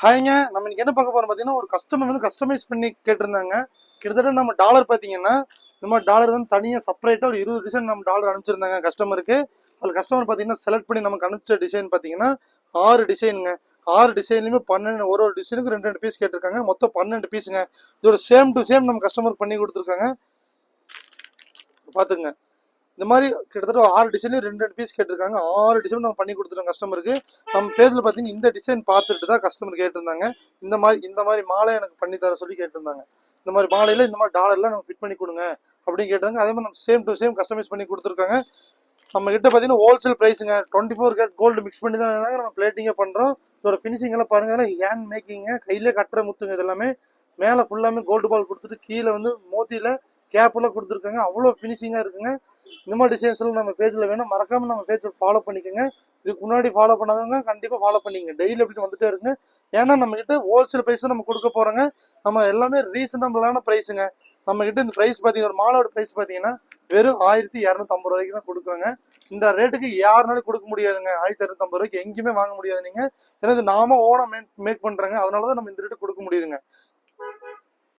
ஹாய்ங்க, நம்ம இன்னைக்கு என்ன பார்க்க போறோம் பார்த்தீங்கன்னா, ஒரு கஸ்டமர் வந்து கஸ்டமைஸ் பண்ணி கேட்டிருந்தாங்க. கிட்டத்தட்ட நம்ம டாலர் பார்த்தீங்கன்னா, இந்த மாதிரி டாலர் வந்து தனியாக செப்பரேட்டாக ஒரு 20 டிசைன் நம்ம டாலர் அனுப்பிச்சிருந்தாங்க கஸ்டமருக்கு. அதில் கஸ்டமர் பார்த்தீங்கன்னா செலக்ட் பண்ணி நமக்கு அனுப்பிச்ச டிசைன் பார்த்தீங்கன்னா 6 டிசைனுங்க. 6 டிசைன்லையுமே 12 ஒரு டிசைனுக்கு 2 பீஸ் கேட்டிருக்காங்க. மொத்தம் 12 பீஸுங்க. இதோட சேம் டு சேம் நம்ம கஸ்டமர் பண்ணி கொடுத்துருக்காங்க. பார்த்துங்க. இந்த மாதிரி கிட்டத்தட்ட 6 டிசைன்லையும் 2 பீஸ் கேட்டிருக்காங்க. 6 டிசைன் நம்ம பண்ணி கொடுத்துட்டோம் கஸ்டமருக்கு. நம்ம பேஜில் பார்த்தீங்கன்னா இந்த டிசைன் பார்த்துட்டு தான் கஸ்டமர் கேட்டிருந்தாங்க. இந்த மாதிரி மாலை எனக்கு பண்ணி தர சொல்லி கேட்டிருந்தாங்க. இந்த மாதிரி மாலையில் இந்த மாதிரி டாலர்லாம் நம்ம ஃபிட் பண்ணி கொடுங்க அப்படின்னு கேட்டாங்க. அதே மாதிரி நம்ம சேம் டு சேம் கஸ்டமைஸ் பண்ணி கொடுத்துருக்காங்க. நம்ம கிட்ட பார்த்தீங்கன்னா ஹோல்சேல் ப்ரைஸுங்க. 24 கேரட் கோல்டு மிக்ஸ் பண்ணி தான் நம்ம பிளேட்டிங்கே பண்ணுறோம். இதோட ஃபினிஷிங் எல்லாம் பாருங்க, ஹேண்ட் மேக்கிங்க, கையிலே கட்டுற முத்துங்க. இது எல்லாமே மேலே ஃபுல்லாமே கோல்டு பால் கொடுத்துட்டு கீழே வந்து மோத்தியில் கேப்பெல்லாம் கொடுத்துருக்காங்க. அவ்வளோ ஃபினிஷிங்காக இருக்குங்க. இந்த மாதிரி டிசைன்ஸ் எல்லாம் நம்ம பேஜில் வேணும். மறக்காம நம்ம பேஜை ஃபாலோ பண்ணிக்கோங்க. இதுக்கு முன்னாடி ஃபாலோ பண்ணாதவங்க கண்டிப்பாக ஃபாலோ பண்ணிங்க. டெய்லி அப்படி வந்துட்டே இருக்குங்க. ஏன்னா நம்ம கிட்ட ஹோல்சேல் ப்ரைஸ் நம்ம கொடுக்க போறோங்க. நம்ம எல்லாமே ரீசனபிளான ப்ரைஸுங்க. நம்ம கிட்ட இந்த ப்ரைஸ் பார்த்தீங்கன்னா ஒரு மாலோட ப்ரைஸ் பார்த்தீங்கன்னா வெறும் 1250 ரூபாய்க்கு தான் கொடுக்குறாங்க. இந்த ரேட்டுக்கு யாருனாலும் கொடுக்க முடியாதுங்க. 1250 ரூபாய்க்கு எங்கேயுமே வாங்க முடியாது நீங்க. ஏன்னா இது நாம ஓனா மேக் பண்றாங்க. அதனாலதான் நம்ம இந்த ரேட்டு கொடுக்க முடியுதுங்க.